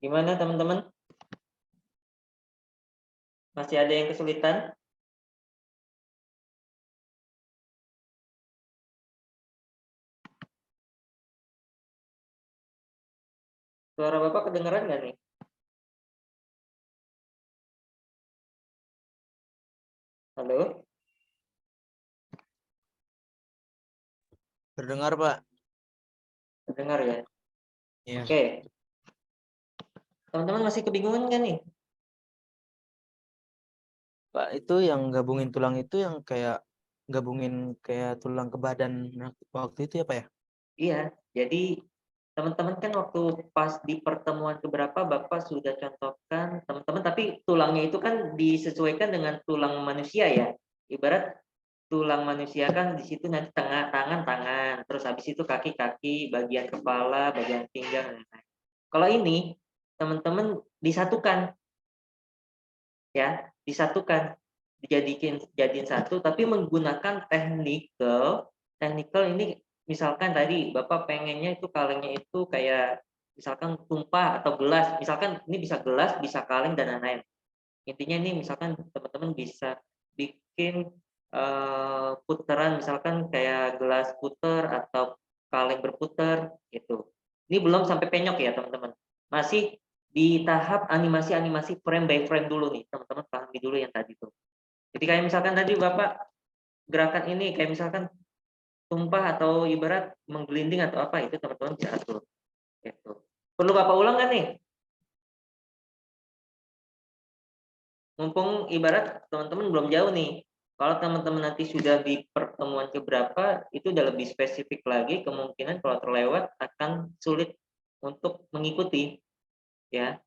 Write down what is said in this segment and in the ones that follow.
Gimana teman-teman? Masih ada yang kesulitan? Suara Bapak kedengeran nggak nih? Halo? Terdengar, Pak. Terdengar ya? Iya. Oke. Teman-teman masih kebingungan nggak nih? Pak, itu yang gabungin tulang itu yang kayak gabungin kayak tulang ke badan waktu itu ya, Pak ya? Iya, jadi teman-teman kan waktu pas di pertemuan keberapa Bapak sudah contohkan teman-teman, tapi tulangnya itu kan disesuaikan dengan tulang manusia ya. Ibarat tulang manusia kan di situ nanti tengah tangan, terus habis itu kaki, bagian kepala, bagian pinggang dan lain-lain. Kalau ini teman-teman disatukan ya, disatukan, jadiin satu, tapi menggunakan technical ini. Misalkan tadi Bapak pengennya itu kalengnya itu kayak misalkan tumpah atau gelas, misalkan ini bisa gelas, bisa kaleng dan lain-lain. Intinya ini misalkan teman-teman bisa bikin puteran, misalkan kayak gelas puter atau kaleng berputar gitu. Ini belum sampai penyok ya teman-teman, masih di tahap animasi frame by frame dulu nih, teman-teman pahami dulu yang tadi tuh. Jadi kayak misalkan tadi Bapak gerakan ini kayak misalkan tumpah atau ibarat menggelinding atau apa, itu teman-teman bisa atur gitu. Perlu Bapak ulang kan nih? Mumpung ibarat teman-teman belum jauh nih. Kalau teman-teman nanti sudah di pertemuan keberapa, itu udah lebih spesifik lagi, kemungkinan kalau terlewat akan sulit untuk mengikuti ya.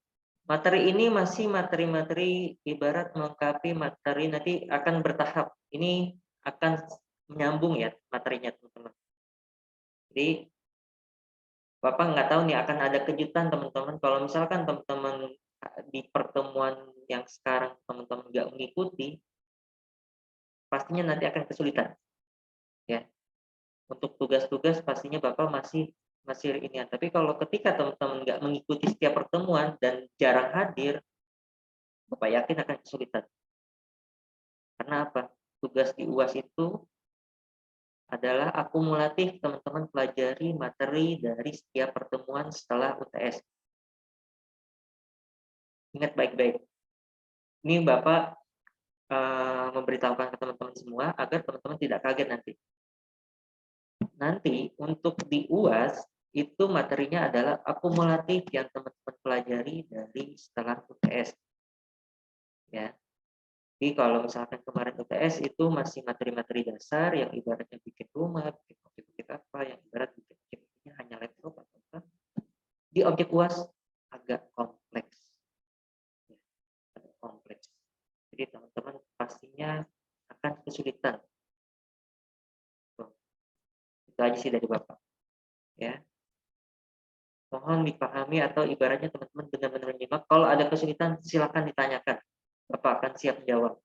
Materi ini masih materi-materi ibarat melengkapi materi, nanti akan bertahap. Ini akan menyambung ya materinya teman-teman. Jadi Bapak nggak tahu nih akan ada kejutan teman-teman. Kalau misalkan teman-teman di pertemuan yang sekarang teman-teman nggak mengikuti, pastinya nanti akan kesulitan ya. Untuk tugas-tugas pastinya Bapak masih ini ya. Tapi kalau ketika teman-teman nggak mengikuti setiap pertemuan dan jarang hadir, Bapak yakin akan kesulitan. Karena apa? Tugas di UAS itu adalah akumulatif, teman-teman pelajari materi dari setiap pertemuan setelah UTS. Ingat baik-baik. Ini Bapak memberitahukan ke teman-teman semua agar teman-teman tidak kaget nanti. Nanti untuk di UAS itu materinya adalah akumulatif yang teman-teman pelajari dari setelah UTS. Ya. Jadi kalau misalkan kemarin UTS itu masih materi-materi dasar yang ibaratnya bikin rumah, bikin apa, yang ibarat bikin hanya laptop atau apa. Di objek UAS agak kompleks. Ya, agak kompleks. Jadi teman-teman pastinya akan kesulitan. Itu aja sih dari Bapak. Ya. Mohon dipahami atau ibaratnya teman-teman benar-benar menyimak. Kalau ada kesulitan silakan ditanyakan. Bapak akan siap menjawab.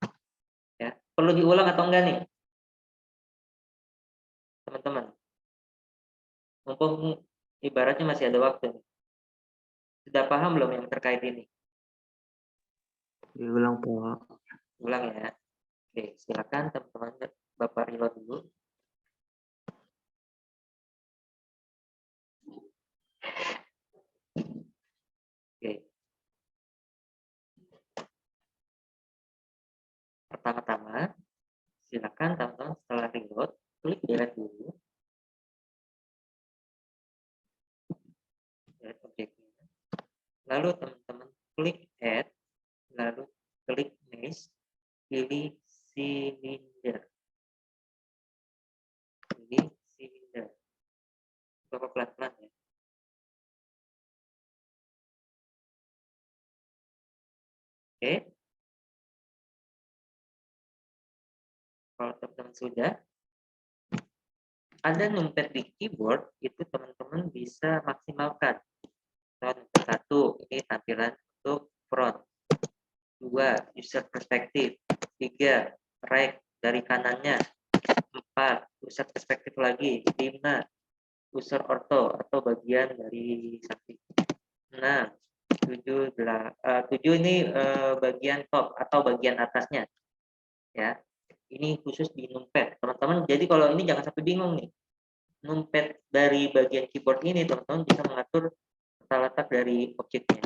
Ya. Perlu diulang atau enggak nih? Teman-teman. Mumpung ibaratnya masih ada waktu. Sudah paham belum yang terkait ini? Diulang, Pak. Ulang ya. Oke, silakan teman-teman Bapak reload dulu. Oke. Pertama-tama, silakan teman-teman setelah reload, klik delete dulu. Delete objeknya. Lalu teman-teman klik add, lalu klik mesh, pilih silinder. Pilih silinder. Bapak pelan-pelan ya. Oke. Kalau teman-teman sudah, ada numpad di keyboard, itu teman-teman bisa maksimalkan. Satu, ini tampilan untuk front. 2, user perspektif. 3, right dari kanannya. 4, user perspektif lagi. 5, user ortho atau bagian dari samping. 6, 7 ini bagian top atau bagian atasnya ya. Ini khusus di numpad teman-teman, jadi kalau ini jangan sampai bingung nih, numpad dari bagian keyboard ini teman-teman bisa mengatur tata letak dari objeknya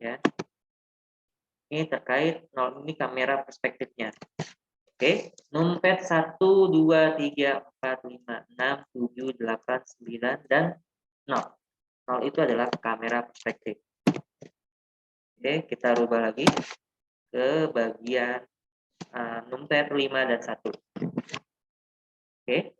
ya. Ini terkait ini kamera perspektifnya. Oke, numpad 1, 2, 3, 4, 5, 6, 7, 8, 9, dan 0. 0 itu adalah kamera perspektif. Oke, kita rubah lagi ke bagian numpad 5 dan 1. Oke.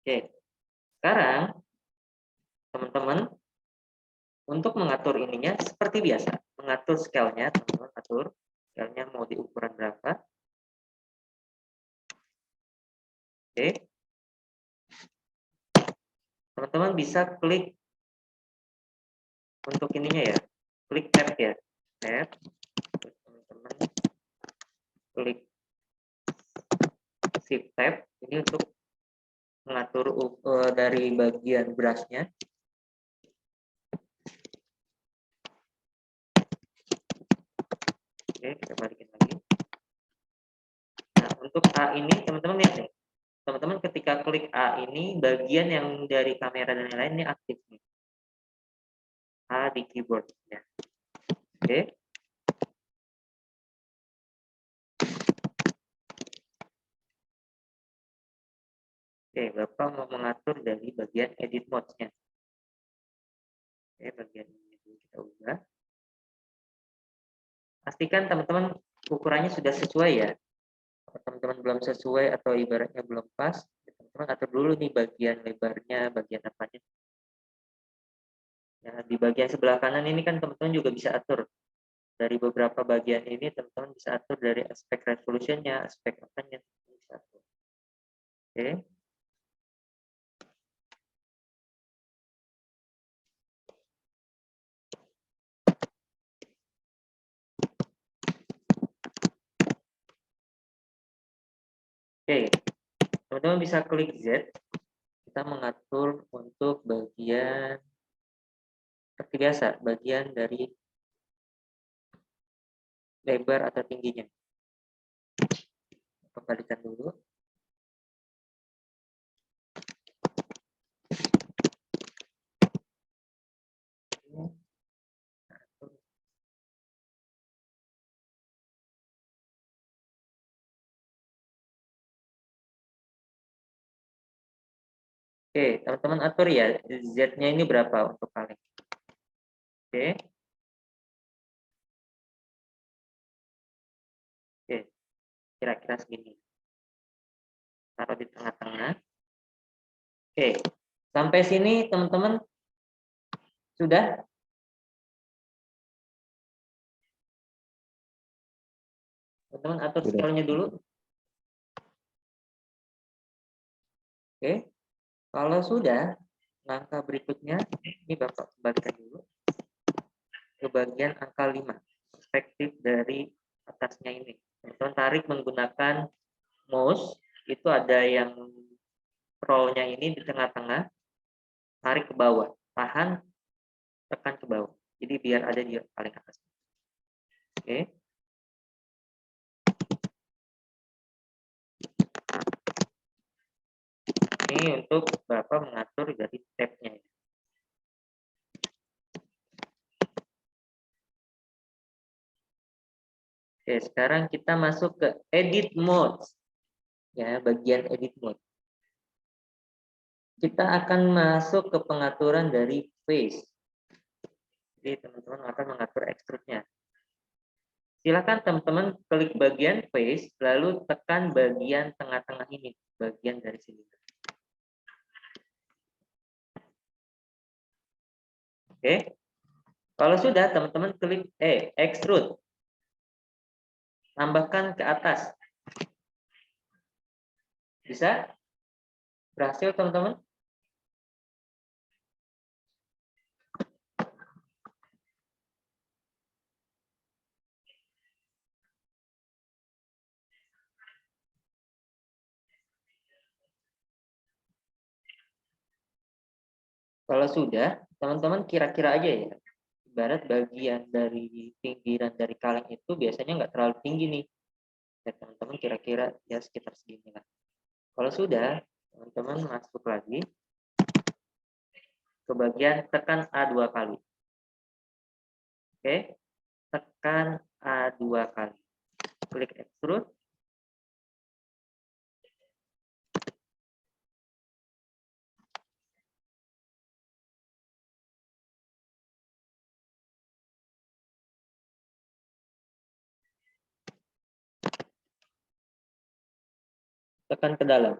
Oke. Sekarang teman-teman untuk mengatur ininya seperti biasa, mengatur scale-nya, teman-teman atur scale-nya mau di ukuran berapa. Oke. Teman-teman bisa klik untuk ininya ya, klik tab ya, tab. Terus teman-teman klik shift tab ini untuk mengatur dari bagian brush-nya. Oke, kita balikin lagi. Nah, untuk A ini teman-teman lihat nih. Teman-teman ketika klik A ini, bagian yang dari kamera dan lain-lain ini aktif nih. A di keyboard ya. Oke. Oke, Bapak mau mengatur dari bagian edit mode-nya. Oke, bagian ini dulu kita ubah. Pastikan teman-teman ukurannya sudah sesuai ya. Kalau teman-teman belum sesuai atau ibaratnya belum pas, teman-teman atur dulu nih bagian lebarnya, bagian apanya. Ya, di bagian sebelah kanan ini kan teman-teman juga bisa atur. Dari beberapa bagian ini teman-teman bisa atur dari aspek resolutionnya, aspek apanya. Bisa atur. Oke. Oke, teman-teman bisa klik Z. Kita mengatur untuk bagian seperti biasa, bagian dari lebar atau tingginya. Kembalikan dulu. Oke, teman-teman atur ya, Z-nya ini berapa untuk paling. Oke. Oke, kira-kira segini. Taruh di tengah-tengah. Oke, sampai sini teman-teman sudah? Teman-teman atur scale-nya dulu. Oke, kalau sudah, langkah berikutnya, ini Bapak kembalikan dulu ke bagian angka 5, perspektif dari atasnya ini. Teman-teman tarik menggunakan mouse, itu ada yang scroll-nya ini di tengah-tengah, tarik ke bawah, tahan, tekan ke bawah. Jadi biar ada di paling atas. Oke. Ini untuk Bapak mengatur dari tab-nya. Oke, sekarang kita masuk ke edit mode. Ya, bagian edit mode. Kita akan masuk ke pengaturan dari face. Jadi teman-teman akan mengatur extrude-nya. Silakan teman-teman klik bagian face, lalu tekan bagian tengah-tengah ini, bagian dari sini. Oke. Kalau sudah, teman-teman klik extrude. Tambahkan ke atas. Bisa? Berhasil, teman-teman? Kalau sudah, teman-teman kira-kira aja ya, ibarat bagian dari pinggiran dari kaleng itu biasanya nggak terlalu tinggi nih. Ya, teman-teman kira-kira ya sekitar segini lah. Kalau sudah, teman-teman masuk lagi ke bagian tekan A 2 kali. Oke, tekan A 2 kali. Klik extrude. Tekan ke dalam.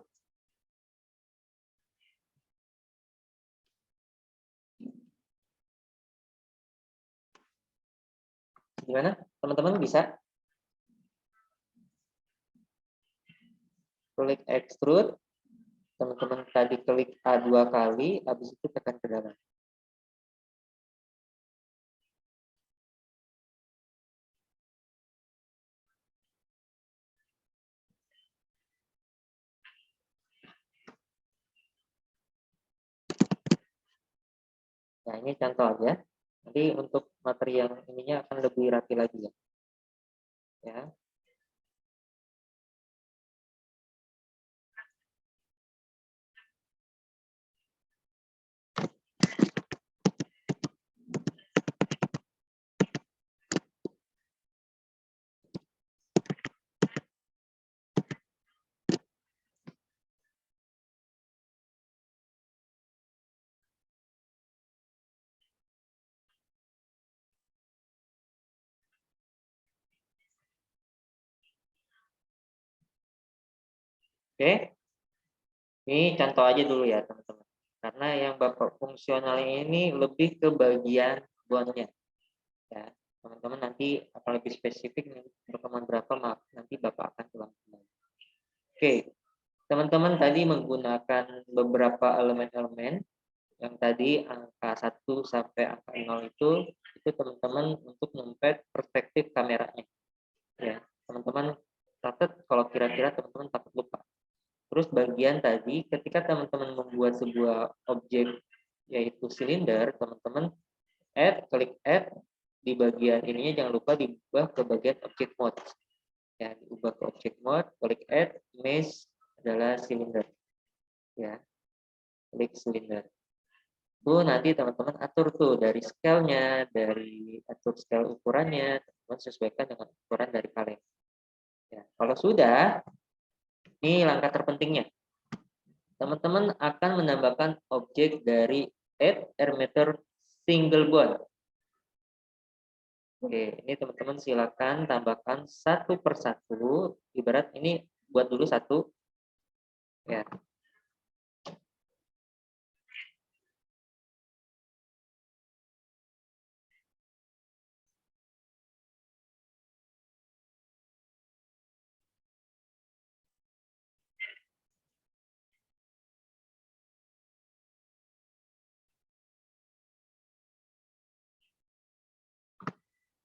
Gimana? Teman-teman bisa? Klik extrude. Teman-teman tadi klik A 2 kali, habis itu tekan ke dalam. Nah, ini contoh aja. Nanti untuk materi yang ininya akan lebih rapi lagi ya. Ya. Oke. Ini contoh aja dulu ya, teman-teman. Karena yang Bapak fungsional ini lebih ke bagian bondnya. Ya, teman-teman nanti akan lebih spesifik nih, pertemuan berapa nanti Bapak akan ulang kembali. Oke, teman-teman tadi menggunakan beberapa elemen-elemen yang tadi angka 1 sampai angka 0 itu teman-teman untuk mempet perspektif kameranya. Ya, teman-teman catat kalau kira-kira teman-teman takut lupa. Terus bagian tadi ketika teman-teman membuat sebuah objek yaitu silinder, teman-teman klik add di bagian ininya jangan lupa diubah ke bagian object mode. Ya, diubah ke object mode, klik add, mesh adalah silinder. Ya, klik silinder. Tuh nanti teman-teman atur tuh dari scale-nya, dari atur scale ukurannya, teman-teman sesuaikan dengan ukuran dari kaleng. Ya, kalau sudah, ini langkah terpentingnya. Teman-teman akan menambahkan objek dari add emitter single bond. Oke, ini teman-teman silakan tambahkan satu persatu. Ibarat ini buat dulu satu. Ya.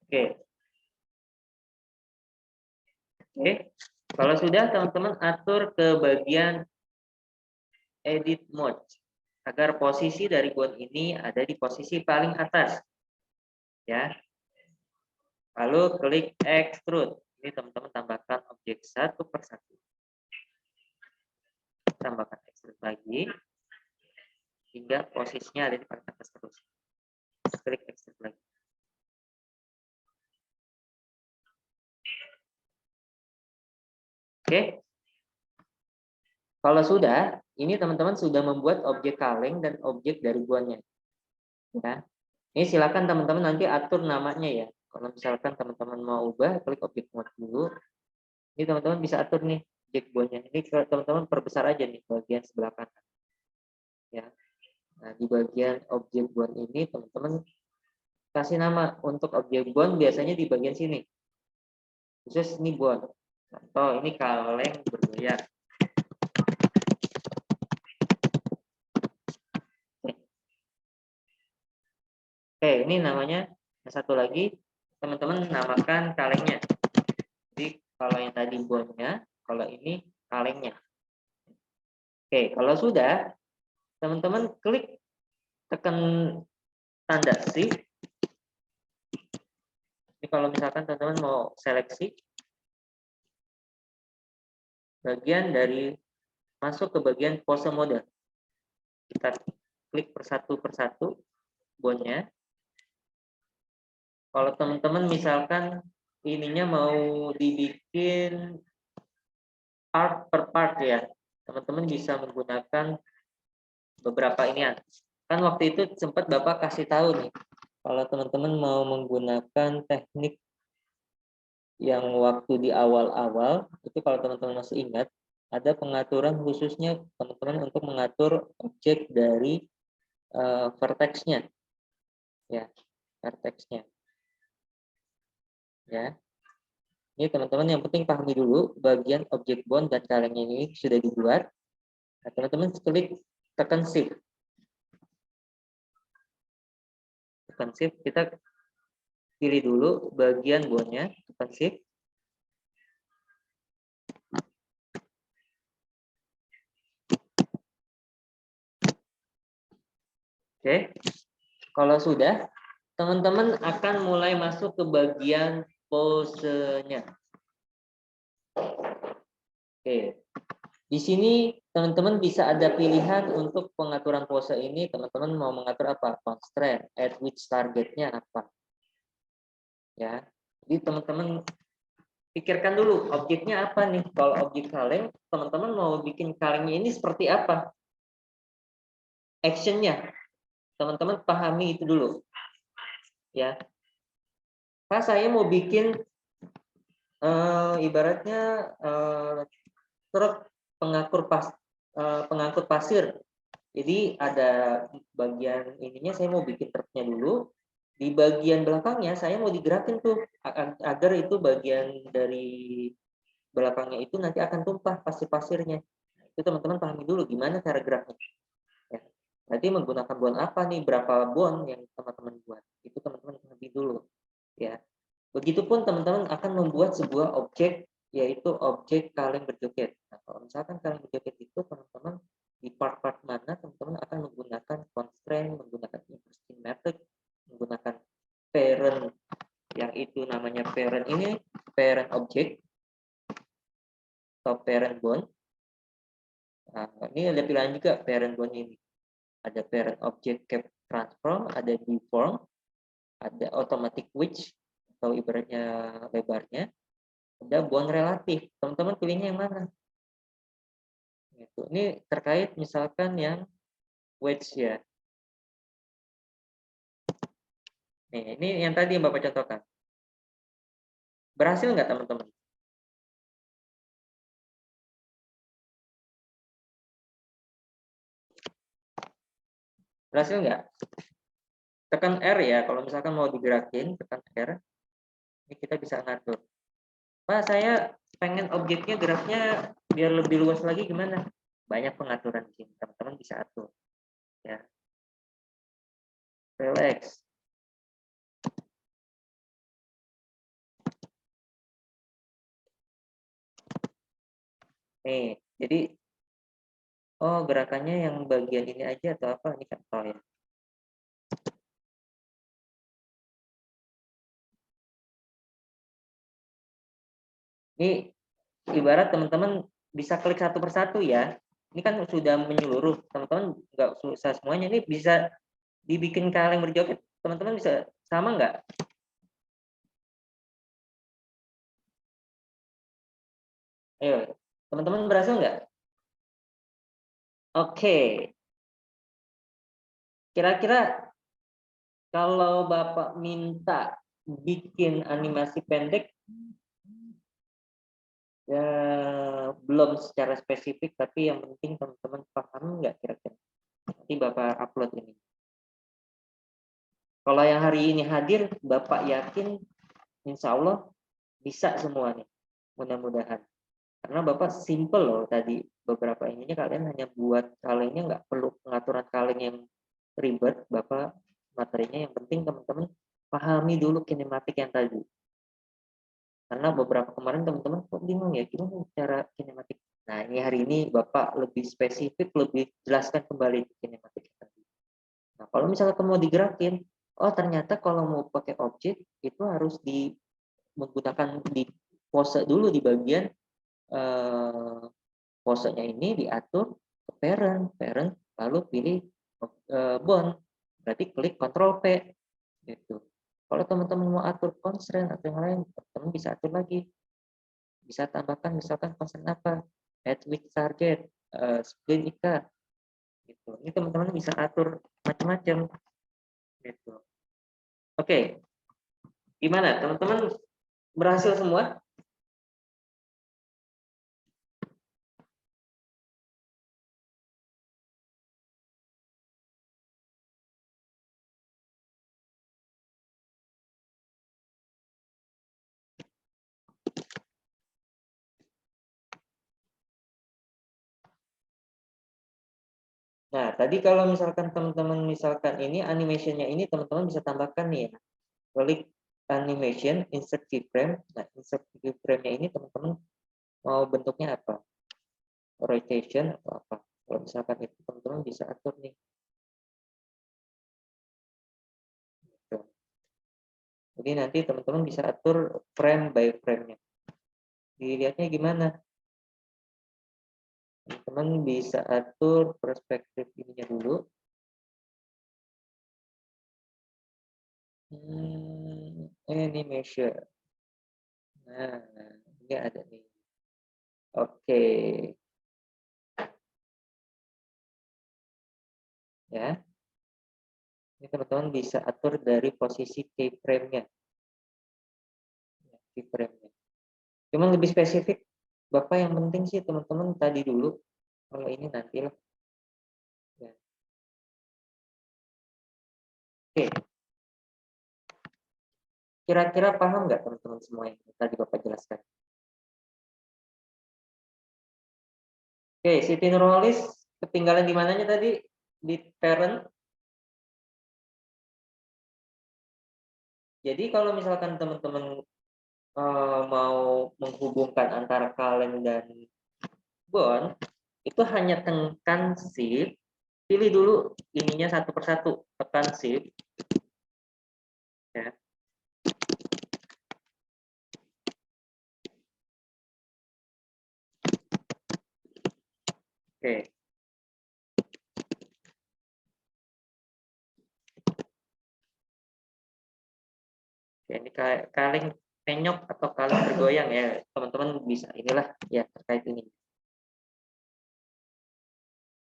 Oke. Oke. Kalau sudah teman-teman atur ke bagian edit mode agar posisi dari bond ini ada di posisi paling atas. Ya. Lalu klik extrude. Ini teman-teman tambahkan objek satu persatu. Tambahkan extrude lagi hingga posisinya ada di paling atas terus. Klik extrude lagi. Oke. Kalau sudah, ini teman-teman sudah membuat objek kaleng dan objek dari bondnya. Ya. Ini silakan teman-teman nanti atur namanya ya. Kalau misalkan teman-teman mau ubah, klik objek mode dulu. Ini teman-teman bisa atur nih objek bondnya. Ini teman-teman perbesar aja nih bagian sebelah kanan. Ya. Nah, di bagian objek bond ini teman-teman kasih nama untuk objek bond biasanya di bagian sini. Khusus ini bond. Contoh ini kaleng bergoyang. Oke, ini namanya yang satu lagi teman-teman namakan kalengnya. Jadi kalau yang tadi bondnya, kalau ini kalengnya. Oke, kalau sudah teman-teman klik tekan tanda shift. Ini kalau misalkan teman-teman mau seleksi bagian dari masuk ke bagian pose mode. Kita klik persatu bondnya. Kalau teman-teman misalkan ininya mau dibikin part per part ya, teman-teman bisa menggunakan beberapa inian. Kan waktu itu sempat Bapak kasih tahu nih, kalau teman-teman mau menggunakan teknik yang waktu di awal-awal, itu kalau teman-teman masih ingat, ada pengaturan khususnya teman-teman untuk mengatur objek dari vertex-nya. Ya, vertex-nya. Ya. Ini teman-teman yang penting pahami dulu bagian objek bond dan kalengnya ini sudah dibuat. Nah, teman-teman klik tekan shift. Tekan shift, kita pilih dulu bagian bondnya, tekan shift. Oke, kalau sudah, teman-teman akan mulai masuk ke bagian posenya. Oke, di sini teman-teman bisa ada pilihan untuk pengaturan pose ini. Teman-teman mau mengatur apa? Constraint, at which targetnya apa? Ya, jadi teman-teman pikirkan dulu objeknya apa nih. Kalau objek kaleng, teman-teman mau bikin kalengnya ini seperti apa? Actionnya, teman-teman pahami itu dulu. Ya, Pak saya mau bikin ibaratnya truk pengangkut pasir. Jadi ada bagian ininya saya mau bikin truknya dulu. Di bagian belakangnya saya mau digerakin tuh agar itu bagian dari belakangnya itu nanti akan tumpah pasir-pasirnya. Itu teman-teman pahami dulu gimana cara geraknya. Ya. Nanti menggunakan bon apa nih, berapa bon yang teman-teman buat. Itu teman-teman pahami dulu. Ya. Begitupun teman-teman akan membuat sebuah objek, yaitu objek kaleng berjoget. Nah, kalau misalkan kaleng berjoget itu teman-teman di part-part mana teman-teman akan menggunakan constraint, menggunakan interesting method, menggunakan parent, yang itu namanya parent ini, parent object, atau parent bond. Nah, ini ada pilihan juga parent bond ini. Ada parent object cap transform, ada deform, ada automatic width, atau ibaratnya lebarnya, ada bond relatif. Teman-teman pilihnya yang mana? Ini terkait misalkan yang wedge ya. Nih, ini yang tadi yang Bapak contohkan. Berhasil nggak teman-teman? Berhasil nggak? Tekan R ya, kalau misalkan mau digerakin, tekan R. Ini kita bisa ngatur. Pak, saya pengen objeknya geraknya biar lebih luas lagi gimana? Banyak pengaturan di sini, teman-teman bisa atur. Ya. Relax. Nih, jadi oh gerakannya yang bagian ini aja atau apa? Ini kan oh ya. Ini ibarat teman-teman bisa klik satu persatu ya. Ini kan sudah menyeluruh, teman-teman nggak susah semuanya. Ini bisa dibikin kaleng berjoget, teman-teman bisa sama nggak? Ayo, teman-teman berhasil nggak? Oke, kira-kira kalau Bapak minta bikin animasi pendek, ya belum secara spesifik, tapi yang penting teman-teman paham nggak kira-kira? Nanti Bapak upload ini. Kalau yang hari ini hadir, Bapak yakin insya Allah bisa semua nih, mudah-mudahan. Karena Bapak simple loh tadi, beberapa ininya kalian hanya buat kalengnya, nggak perlu pengaturan kaleng yang ribet. Bapak materinya yang penting teman-teman pahami dulu kinematik yang tadi. Karena beberapa kemarin teman-teman kok bingung ya, gimana cara kinematik. Nah ini hari ini Bapak lebih spesifik, lebih jelaskan kembali kinematik tadi. Nah, kalau misalnya kamu mau digerakin, oh ternyata kalau mau pakai objek itu harus menggunakan di pose dulu di bagian eh, posenya ini diatur ke parent lalu pilih bond, berarti klik Ctrl P gitu. Kalau teman-teman mau atur constraint atau yang lain, teman bisa atur lagi, bisa tambahkan misalkan constraint apa, add with target, split ikat, gitu. Ini teman-teman bisa atur macam-macam, gitu. Oke, gimana teman-teman, berhasil semua? Nah, tadi kalau misalkan teman-teman misalkan ini animation-nya ini teman-teman bisa tambahkan nih ya. Klik animation, insert keyframe. Nah, insert keyframe-nya ini teman-teman mau bentuknya apa? Rotation atau apa? Kalau misalkan itu teman-teman bisa atur nih. Gitu. Jadi nanti teman-teman bisa atur frame by frame-nya. Dilihatnya gimana? Teman-teman bisa atur perspektif ininya dulu. Animation. Nah, ini ada nih. Oke. Ya. Ini teman-teman bisa atur dari posisi keyframe-nya. Keyframe-nya. Cuman lebih spesifik, Bapak yang penting sih teman-teman tadi dulu. Kalau ini nantilah. Ya. Oke. Kira-kira paham nggak teman-teman semua yang tadi Bapak jelaskan? Oke, Siti Nurholis ketinggalan di mananya tadi? Di parent. Jadi kalau misalkan teman-teman mau menghubungkan antara kaleng dan bond, itu hanya tekan shift, pilih dulu ininya satu persatu, tekan shift. Ya. Oke. Ya, ini kaleng penyok atau kaleng bergoyang ya, teman-teman bisa inilah ya terkait ini.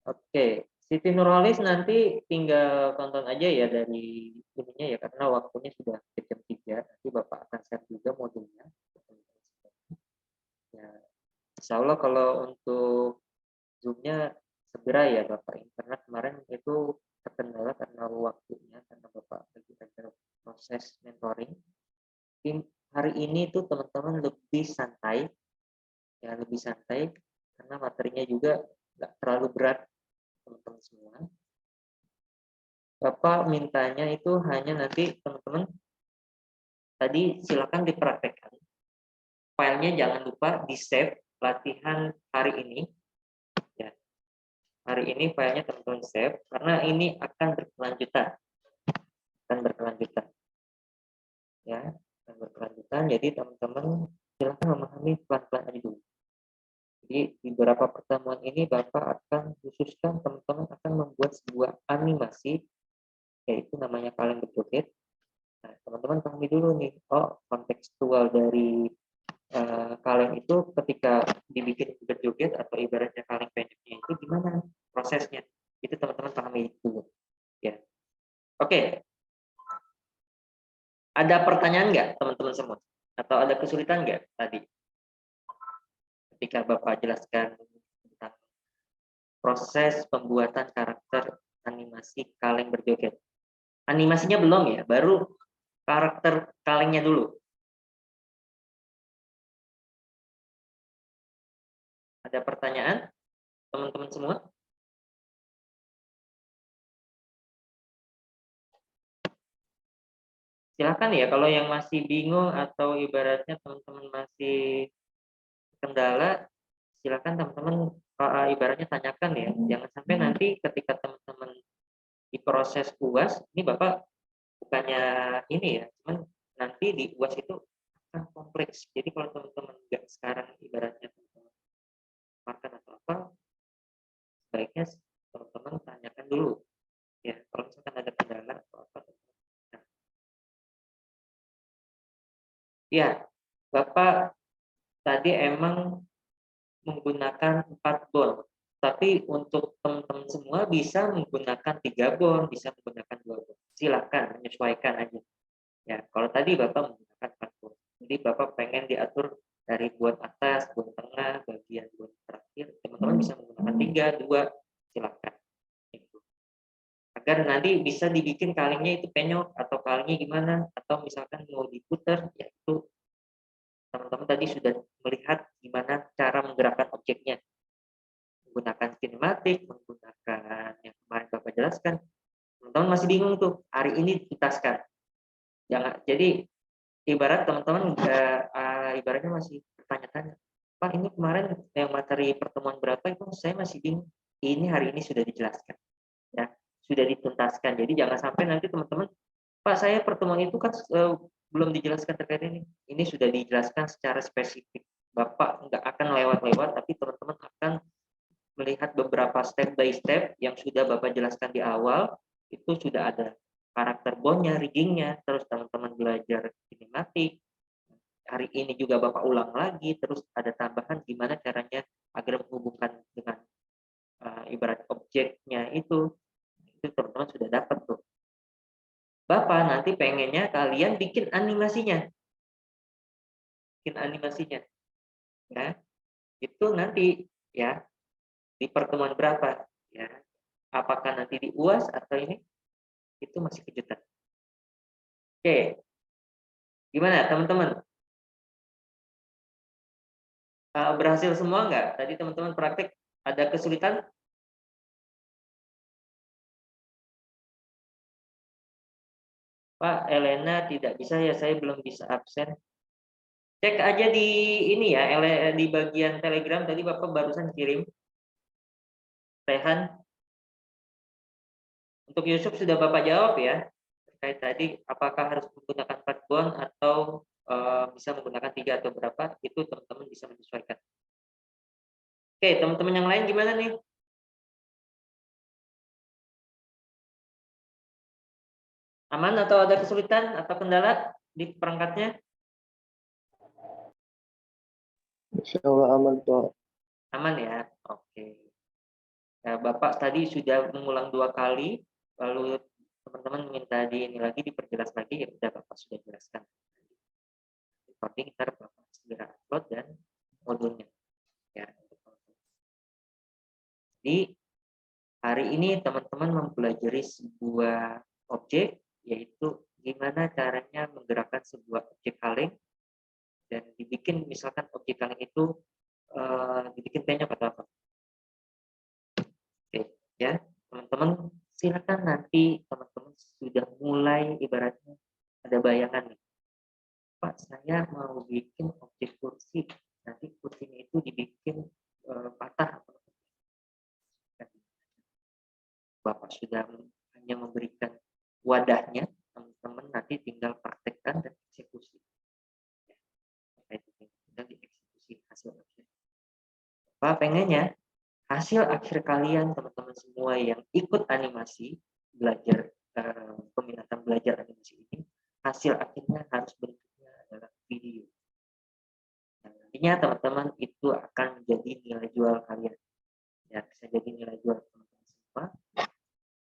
Oke, Siti Nurholis nanti tinggal tonton aja ya dari ininya ya, karena waktunya sudah jam 3. Nanti Bapak akan share juga modulnya. Ya, insya Allah kalau untuk Zoom-nya segera ya Bapak, internet kemarin itu terkendala karena waktunya, karena Bapak lagi ada proses mentoring. Hari ini tuh teman-teman lebih santai, ya lebih santai karena materinya juga nggak terlalu berat teman-teman semua. Bapak mintanya itu hanya nanti teman-teman tadi silakan dipraktekkan. Filenya jangan lupa di save latihan hari ini. Ya, hari ini filenya teman-teman save karena ini akan berkelanjutan, ya, akan berkelanjutan. Jadi teman-teman silakan memahami pelan-pelan aja dulu. Jadi di beberapa pertemuan ini Bapak akan khususkan teman-teman akan membuat sebuah animasi, yaitu namanya kaleng berjoget. Nah, teman-teman pahami dulu nih, oh kontekstual dari kaleng itu ketika dibikin berjoget atau ibaratnya kaleng penyoknya itu gimana prosesnya. Itu teman-teman pahami dulu. Ya. Oke, ada pertanyaan nggak teman-teman semua? Atau ada kesulitan nggak tadi ketika Bapak jelaskan tentang proses pembuatan karakter animasi kaleng berjoget? Animasinya belum ya, baru karakter kalengnya dulu. Ada pertanyaan teman-teman semua? Silakan ya kalau yang masih bingung atau ibaratnya teman-teman masih kendala, silakan teman-teman ibaratnya tanyakan ya. Jangan sampai nanti ketika teman-teman di proses UAS ini Bapak bukannya ini ya, cuman nanti di UAS itu akan kompleks. Jadi kalau teman-teman nggak sekarang ibaratnya teman-teman makan atau apa, sebaiknya teman-teman tanyakan dulu ya kalau misalkan ada kendala atau apa. Nah, ya Bapak tadi emang menggunakan 4 bon, tapi untuk teman-teman semua bisa menggunakan 3 bon, bisa menggunakan 2 bon. Silakan menyesuaikan aja. Ya, kalau tadi Bapak menggunakan 4 bon. Jadi Bapak pengen diatur dari bon atas, bon tengah, bagian bon terakhir, teman-teman bisa menggunakan 3, 2, silakan. Gitu. Agar nanti bisa dibikin kalingnya itu penyok atau kalingnya gimana, atau misalkan mau diputar, ya itu teman-teman tadi sudah melihat gimana cara menggerakkan objeknya. Menggunakan kinematik, menggunakan yang kemarin Bapak jelaskan, teman-teman masih bingung tuh, hari ini dituntaskan. Jangan, jadi ibarat teman-teman ibaratnya masih bertanya-tanya, Pak ini kemarin yang materi pertemuan berapa itu saya masih bingung. Ini hari ini sudah dijelaskan, ya sudah dituntaskan. Jadi jangan sampai nanti teman-teman, Pak saya pertemuan itu kan belum dijelaskan terkait ini. Ini sudah dijelaskan secara spesifik. Bapak nggak akan lewat-lewat, tapi teman-teman akan melihat beberapa step by step yang sudah Bapak jelaskan di awal, itu sudah ada karakter bondnya, riggingnya, terus teman-teman belajar kinematik. Hari ini juga Bapak ulang lagi, terus ada tambahan gimana caranya agar menghubungkan dengan ibarat objeknya itu teman-teman sudah dapat tuh. Bapak nanti pengennya kalian bikin animasinya, ya itu nanti ya di pertemuan berapa, ya apakah nanti di UAS atau ini itu masih kejutan. Oke, gimana teman-teman? Berhasil semua nggak? Tadi teman-teman praktik ada kesulitan? Pak, Elena tidak bisa ya, saya belum bisa absen. Cek aja di ini ya, di bagian Telegram tadi Bapak barusan kirim. Rehan, untuk Yusuf sudah Bapak jawab ya. Terkait tadi apakah harus menggunakan 4 bon atau bisa menggunakan 3 atau berapa, itu teman-teman bisa menyesuaikan. Oke, teman-teman yang lain gimana nih? Aman atau ada kesulitan atau kendala di perangkatnya? Insya Allah aman Pak. Aman ya? Oke. Ya, Bapak tadi sudah mengulang 2 kali, lalu teman-teman minta di ini lagi, diperjelas lagi, ya sudah Bapak sudah jelaskan. Recording ntar Bapak segera upload dan modulnya. Ya. Jadi hari ini teman-teman mempelajari sebuah objek, yaitu gimana caranya menggerakkan sebuah objek kaleng dan dibikin, misalkan objek kaleng itu dibikin penyok atau apa. Oke, ya teman-teman silakan nanti teman-teman sudah mulai ibaratnya ada bayangan nih, Pak saya mau bikin objek kursi, nanti kursinya itu dibikin patah atau Bapak sudah hanya memberikan wadahnya, teman-teman nanti tinggal praktekkan dan eksekusi. Tinggal dieksekusi hasil akhir. Bapak pengennya hasil akhir kalian teman-teman semua yang ikut animasi belajar peminatan belajar animasi ini, hasil akhirnya harus bentuknya adalah video. Nah, nantinya teman-teman itu akan menjadi nilai jual kalian. Ya, bisa jadi nilai jual teman-teman semua.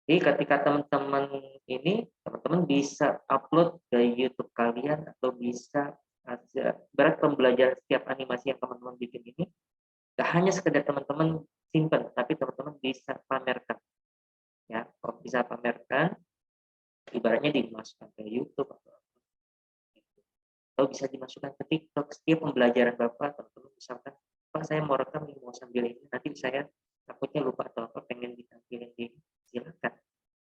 Jadi ketika teman-teman ini, teman-teman bisa upload ke YouTube kalian atau bisa berat pembelajaran setiap animasi yang teman-teman bikin ini, gak hanya sekedar teman-teman simpan, tapi teman-teman bisa pamerkan. Ya, kalau bisa pamerkan, ibaratnya dimasukkan ke YouTube atau bisa dimasukkan ke TikTok. Setiap pembelajaran Bapak, teman-teman misalkan, Pak saya mau rekam nih, mau sambil ini, nanti saya takutnya lupa atau apa, pengen ditampilin di silakan.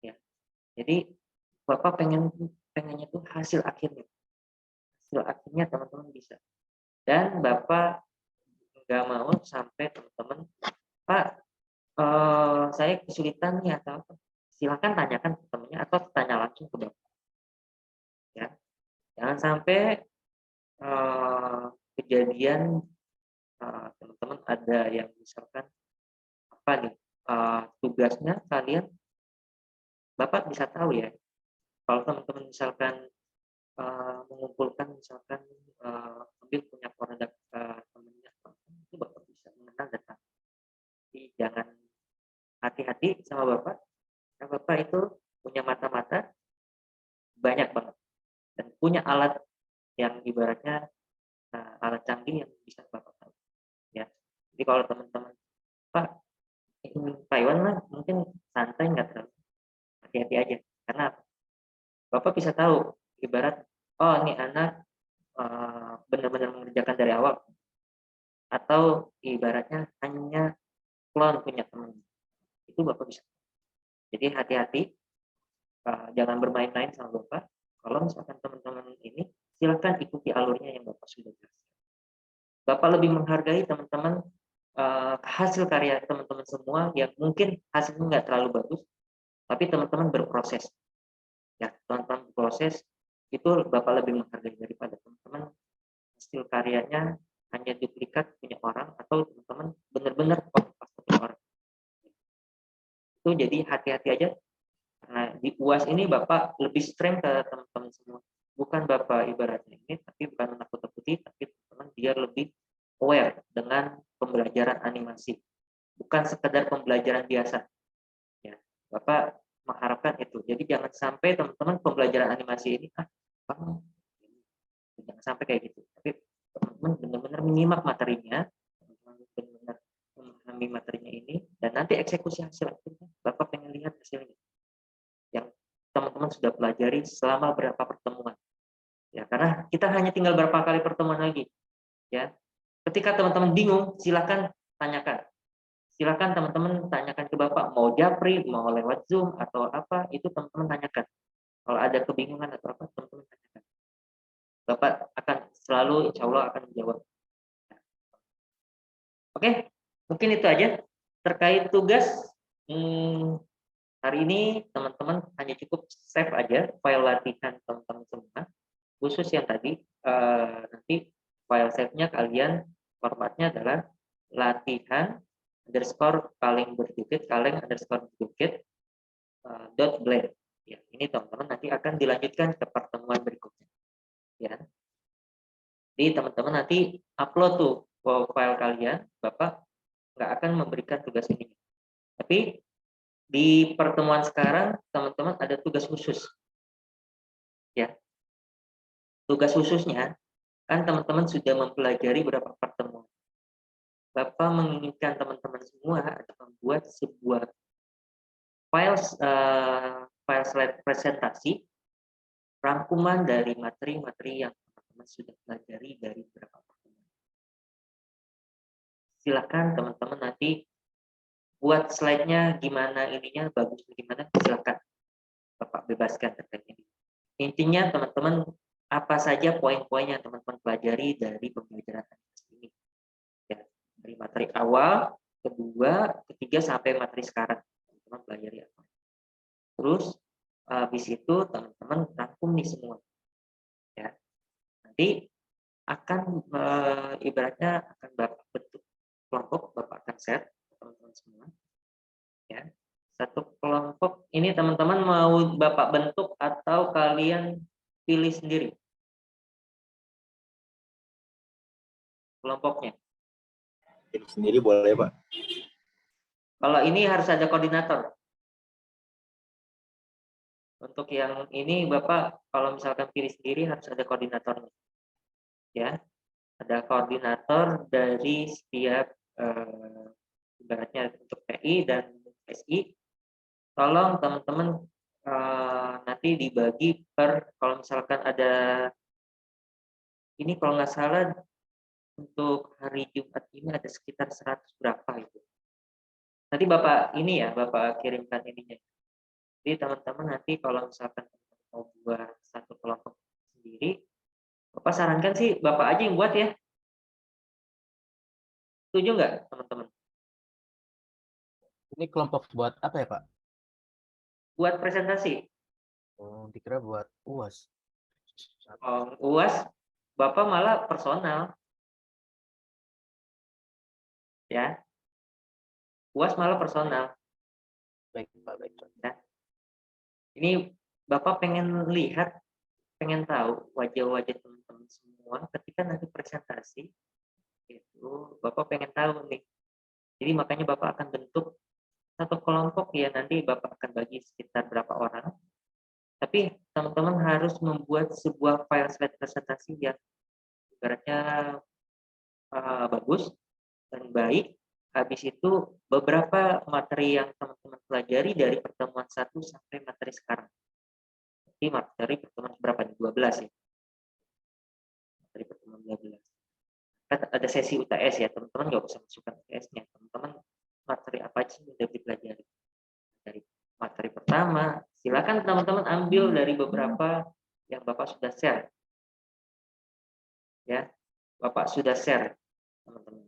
Ya, jadi Bapak pengennya tuh hasil akhirnya teman-teman bisa. Dan Bapak nggak mau sampai teman-teman, Pak saya kesulitan nih atau apa, silakan tanyakan ke temannya atau tanya langsung ke Bapak, ya. Jangan sampai kejadian teman-teman ada yang misalkan apa nih, tugasnya kalian Bapak bisa tahu ya, kalau teman-teman misalkan mengumpulkan misalkan ambil punya produk temannya, itu Bapak bisa mengenal data. Jadi jangan, hati-hati sama Bapak, karena Bapak itu punya mata-mata banyak banget dan punya alat yang ibaratnya alat canggih yang bisa Bapak tahu, ya. Jadi kalau teman-teman, Pak, ini Pak Iwan mah mungkin santai nggak terlalu, hati-hati aja, karena Bapak bisa tahu ibarat, oh ini anak benar-benar mengerjakan dari awal atau ibaratnya hanya klon punya teman, itu Bapak bisa. Jadi hati-hati, jangan bermain-main sama Bapak. Kalau misalkan teman-teman ini, silakan ikuti alurnya yang Bapak sudah jelaskan. Bapak lebih menghargai teman-teman, hasil karya teman-teman semua yang mungkin hasilnya nggak terlalu bagus, tapi teman-teman berproses. Ya, teman-teman berproses, itu Bapak lebih menghargai daripada teman-teman hasil karyanya hanya duplikat punya orang atau teman-teman benar-benar copy orang. Itu jadi hati-hati aja, karena di UAS ini Bapak lebih strength ke teman-teman semua. Bukan Bapak ibaratnya ini, tapi bukan menakut-nakuti, tapi teman-teman biar lebih aware dengan pembelajaran animasi. Bukan sekedar pembelajaran biasa. Ya, Bapak mengharapkan itu. Jadi jangan sampai teman-teman pembelajaran animasi ini, jangan sampai kayak gitu. Tapi teman-teman benar-benar menyimak materinya, teman-teman benar-benar memahami materinya ini, dan nanti eksekusi hasil akhirnya Bapak pengen lihat hasilnya yang teman-teman sudah pelajari selama berapa pertemuan, ya, karena kita hanya tinggal berapa kali pertemuan lagi, ya. Ketika teman-teman bingung, silakan tanyakan, teman-teman tanyakan ke Bapak, mau japri, mau lewat Zoom atau apa, itu teman-teman tanyakan. Kalau ada kebingungan atau apa, teman-teman tanyakan, Bapak akan selalu, insya Allah akan menjawab. Oke, mungkin itu aja terkait tugas. Hari ini teman-teman hanya cukup save aja file latihan teman-teman semua, khusus yang tadi, nanti file save-nya kalian formatnya adalah latihan _kaleng berjukit .blend. Ya, ini teman-teman nanti akan dilanjutkan ke pertemuan berikutnya, ya. Jadi teman-teman nanti upload tuh file kalian, Bapak nggak akan memberikan tugas ini, tapi di pertemuan sekarang teman-teman ada tugas khusus, ya. Tugas khususnya kan teman-teman sudah mempelajari beberapa pertemuan. Bapak menginginkan teman-teman semua ada membuat sebuah file slide presentasi rangkuman dari materi-materi yang teman-teman sudah pelajari dari beberapa pertemuan. Silakan teman-teman nanti buat slide-nya gimana, ininya bagus gimana, silakan Bapak bebaskan terkait ini. Intinya teman-teman apa saja poin-poin yang teman-teman pelajari dari pembelajaran ini, ya, dari materi awal, kedua, ketiga sampai materi sekarang teman-teman pelajari apa. Terus habis itu teman-teman rangkum nih semua, ya. Nanti akan ibaratnya akan Bapak bentuk kelompok, Bapak akan share ke teman-teman semua, ya. Satu kelompok ini teman-teman mau Bapak bentuk atau kalian pilih sendiri kelompoknya? Pilih sendiri boleh, Pak. Kalau ini harus ada koordinator. Untuk yang ini Bapak kalau misalkan pilih sendiri harus ada koordinatornya, ya. Ada koordinator dari setiap ibaratnya untuk PI dan SI. Tolong teman-teman nanti dibagi per, kalau misalkan ada ini, kalau nggak salah untuk hari Jumat ini ada sekitar 100 berapa itu. Nanti Bapak ini ya, Bapak kirimkan ininya. Jadi teman-teman nanti kalau misalkan mau buat satu kelompok sendiri, Bapak sarankan sih Bapak aja yang buat ya. Setuju nggak teman-teman? Ini kelompok buat apa ya, Pak? buat presentasi. Oh, dikira buat UAS. UAS, Bapak malah personal. Ya, UAS malah personal. Baik, Pak, baik, Pak. Ya. Ini Bapak pengen lihat, pengen tahu wajah-wajah teman-teman semua ketika nanti presentasi. Itu Bapak pengen tahu nih. Jadi makanya Bapak akan bentuk satu kelompok ya, nanti Bapak akan bagi sekitar berapa orang. Tapi teman-teman harus membuat sebuah file slide presentasi yang ibaratnya bagus dan baik. Habis itu beberapa materi yang teman-teman pelajari dari pertemuan 1 sampai materi sekarang. Jadi materi pertemuan berapa nih? 12 ya. Materi pertemuan 12. Kan ada sesi UTS ya, teman-teman nggak usah masukkan UTS-nya. Teman-teman materi apa aja yang sudah dipelajari. Dari materi pertama, silakan teman-teman ambil dari beberapa yang Bapak sudah share. Ya, Bapak sudah share, teman-teman.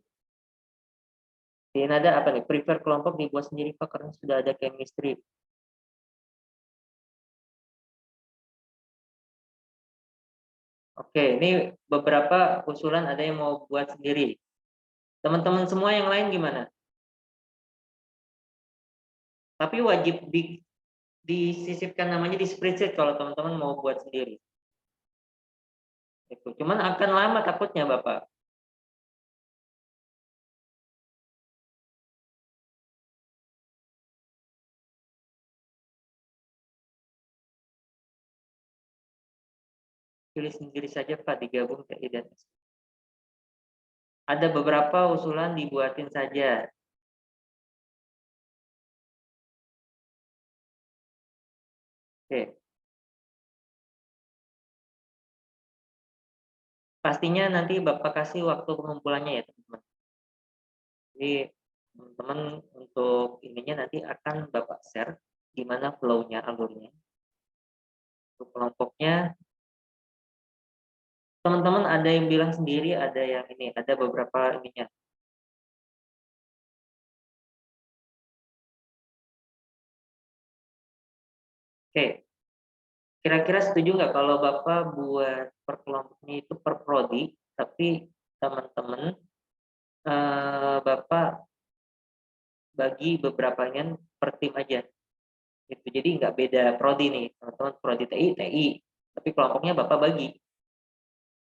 Ini ada apa nih? Prefer kelompok dibuat sendiri Pak karena sudah ada chemistry. Oke, ini beberapa usulan ada yang mau buat sendiri. Teman-teman semua yang lain gimana? Tapi wajib disisipkan namanya di spreadsheet kalau teman-teman mau buat sendiri. Itu. Cuman akan lama takutnya Bapak. Pilih sendiri saja Pak, digabung ke dan ada beberapa usulan dibuatin saja. Oke. Pastinya nanti Bapak kasih waktu pengumpulannya ya teman-teman. Jadi teman-teman untuk ininya nanti akan Bapak share gimana flow-nya, alurnya. Untuk kelompoknya teman-teman ada yang bilang sendiri, ada yang ini, ada beberapa ininya. Oke, kira-kira setuju nggak kalau Bapak buat per kelompoknya itu per prodi, tapi teman-teman Bapak bagi beberapanya per tim aja. Gitu. Jadi nggak beda prodi nih, teman-teman prodi TI, tapi kelompoknya Bapak bagi.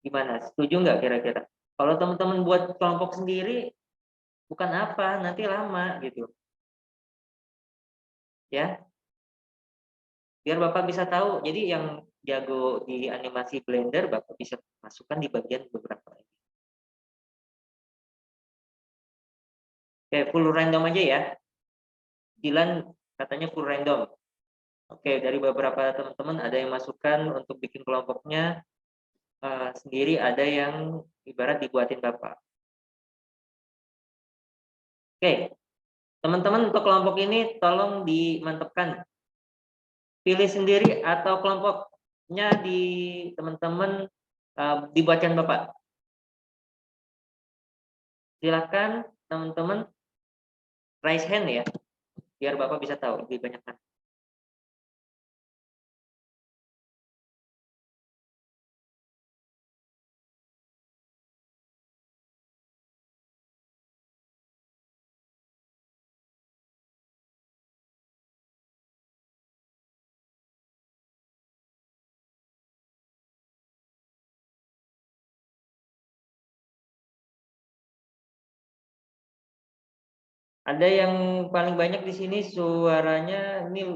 Gimana? Setuju nggak kira-kira? Kalau teman-teman buat kelompok sendiri, bukan apa, nanti lama gitu. Ya, biar Bapak bisa tahu. Jadi yang jago di animasi Blender, Bapak bisa masukkan di bagian beberapa ini. Oke, full random aja ya. Dilan katanya full random. Oke, dari beberapa teman-teman ada yang masukkan untuk bikin kelompoknya sendiri, ada yang ibarat dibuatin Bapak. Oke, teman-teman untuk kelompok ini tolong dimantapkan. Pilih sendiri atau kelompoknya di teman-teman dibuatkan Bapak. Silakan teman-teman raise hand ya, biar Bapak bisa tahu lebih banyak kan. Ada yang paling banyak di sini suaranya ini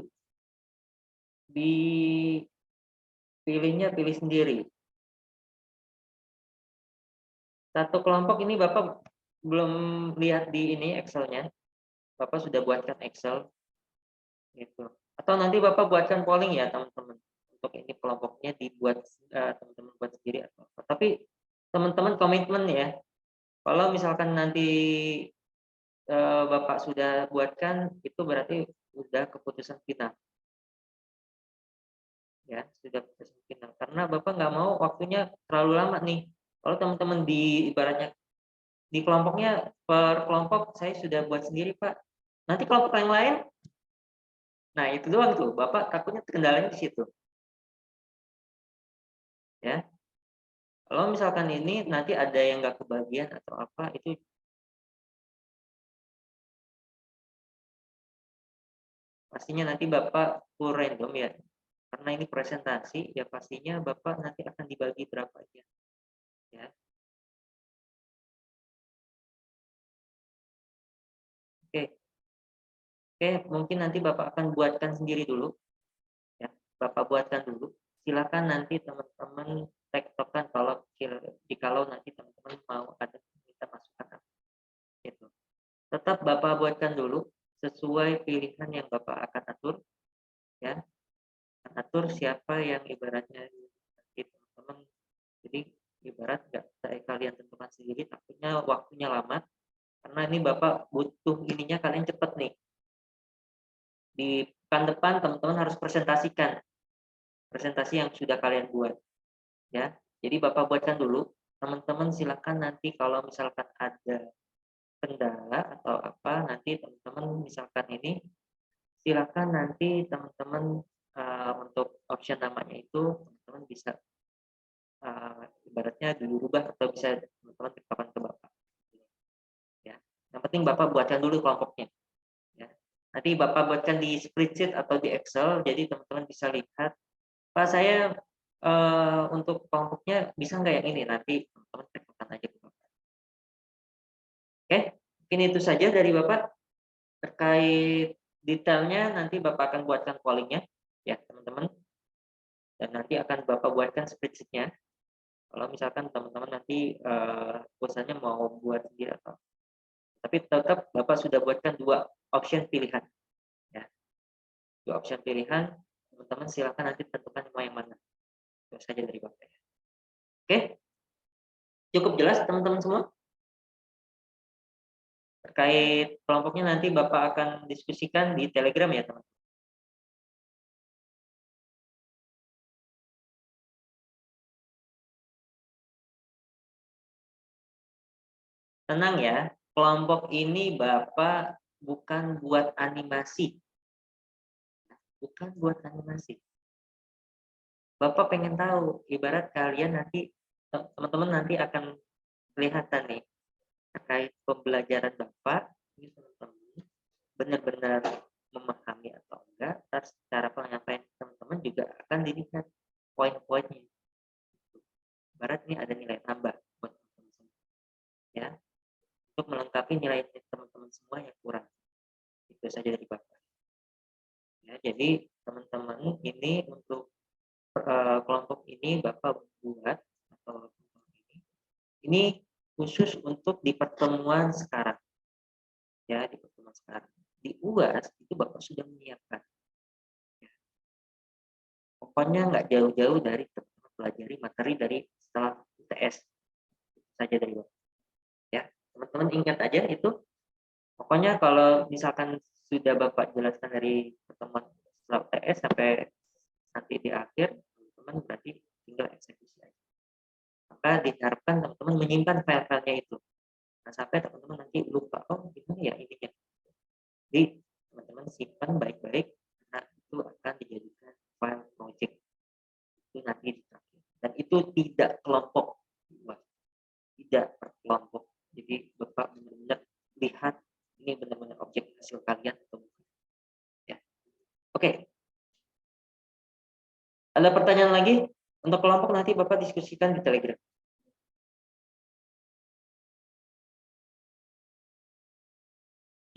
dipilihnya pilih sendiri. Satu kelompok ini Bapak belum lihat di ini Excel-nya. Bapak sudah buatkan Excel gitu. Atau nanti Bapak buatkan polling ya teman-teman. Untuk ini kelompoknya dibuat teman-teman buat sendiri atau apa. Tapi teman-teman komitmen ya. Kalau misalkan nanti Bapak sudah buatkan, itu berarti sudah keputusan final. Ya, sudah keputusan final. Karena Bapak nggak mau waktunya terlalu lama nih. Kalau teman-teman di ibaratnya di kelompoknya per kelompok saya sudah buat sendiri Pak. Nanti kelompok yang lain Nah, itu doang tuh. Bapak takutnya kendalanya di situ. Ya. Kalau misalkan ini nanti ada yang nggak kebagian atau apa, itu pastinya nanti Bapak full random ya. Karena ini presentasi, ya pastinya Bapak nanti akan dibagi berapa aja. Ya. Oke. Oke, mungkin nanti Bapak akan buatkan sendiri dulu. Ya. Bapak buatkan dulu. Silakan nanti teman-teman tektokan jikalau nanti teman-teman mau ada minta masukan. Gitu. Tetap Bapak buatkan dulu sesuai pilihan yang Bapak akan atur. Ya. Atur siapa yang ibaratnya teman-teman. Jadi ibarat nggak kalian tentukan sendiri, takutnya waktunya lama. Karena ini Bapak butuh ininya kalian cepat nih. Di pekan depan teman-teman harus presentasikan presentasi yang sudah kalian buat. Ya, jadi Bapak buatkan dulu. Teman-teman silakan nanti kalau misalkan ada kendala atau apa, nanti teman-teman misalkan ini silakan nanti teman-teman untuk option namanya itu teman-teman bisa ibaratnya dirubah atau bisa teman-teman tetapkan ke Bapak. Ya, yang penting Bapak buatkan dulu kelompoknya. Ya. Nanti Bapak buatkan di spreadsheet atau di Excel, jadi teman-teman bisa lihat, Pak saya untuk kelompoknya bisa nggak yang ini? Nanti teman-teman tekan aja ke Bapak. Oke, mungkin itu saja dari Bapak. Terkait detailnya nanti Bapak akan buatkan pollingnya, ya teman-teman. Dan nanti akan Bapak buatkan spreadsheet-nya. Kalau misalkan teman-teman nanti bosannya mau buat sendiri atau tapi tetap Bapak sudah buatkan 2 option pilihan. Ya. 2 option pilihan, teman-teman silakan nanti tentukan mau yang mana. Itu saja dari Bapak. Oke? Cukup jelas teman-teman semua? Terkait kelompoknya nanti Bapak akan diskusikan di Telegram ya, teman-teman. Tenang ya, kelompok ini Bapak bukan buat animasi. Bukan buat animasi. Bapak pengen tahu, ibarat kalian nanti, teman-teman nanti akan kelihatan nih, terkait pembelajaran Bapak, ini teman-teman benar-benar memahami atau enggak, terus cara penyampaian teman-teman juga akan dilihat poin-poinnya. Ibarat ini ada nilai tambah buat teman-teman semua. Ya, untuk melengkapi nilai teman-teman semua yang kurang. Itu saja dari Bapak. Ya, jadi teman-teman ini untuk kelompok ini Bapak buat atau ini khusus untuk di pertemuan sekarang. Ya, di pertemuan sekarang. Di UAS itu Bapak sudah menyiapkan. Ya. Pokoknya nggak jauh-jauh dari teman-teman pelajari materi dari setelah UTS. Itu saja dari Bapak. Ya, teman-teman ingat aja itu. Pokoknya kalau misalkan sudah Bapak jelaskan dari pertemuan setelah UTS sampai nanti di akhir, teman-teman berarti tinggal eksekusi aja. Maka diharapkan teman-teman menyimpan file-filenya itu. Nah, sampai teman-teman nanti lupa, oh gimana ya ininya. Jadi teman-teman simpan baik-baik, karena itu akan dijadikan file project. Itu nanti ditraktir. Dan itu tidak kelompok, tidak per kelompok. Jadi Bapak benar-benar lihat ini benar-benar objek hasil kalian atau bukan. Ya. Oke. Ada pertanyaan lagi? Untuk kelompok nanti Bapak diskusikan di Telegram.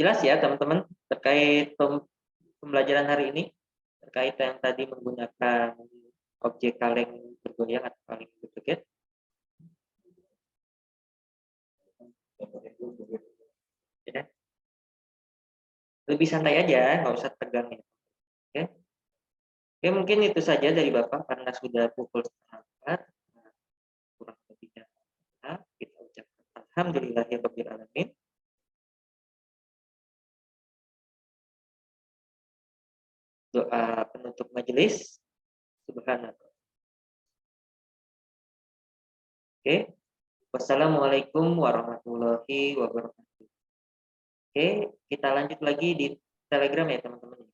Jelas ya teman-teman terkait pembelajaran hari ini, terkait yang tadi menggunakan objek kaleng bergoyang atau kaleng berjoget. Ya. Lebih santai aja, nggak usah tegang ya. Oke. Oke, mungkin itu saja dari Bapak karena sudah pukul 3:30. Nah, kurang lebihnya kita ucapkan alhamdulillahirabbil alamin. Doa penutup majelis. Subhanallah. Oke. Wassalamualaikum warahmatullahi wabarakatuh. Oke, kita lanjut lagi di Telegram ya teman-teman.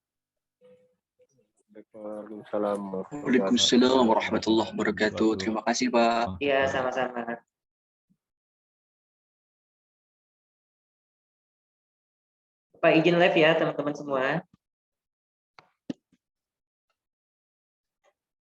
Waalaikumsalam. Waalaikumsalam warahmatullahi wabarakatuh. Terima kasih, Pak. Iya, sama-sama. Pak izin live ya teman-teman semua.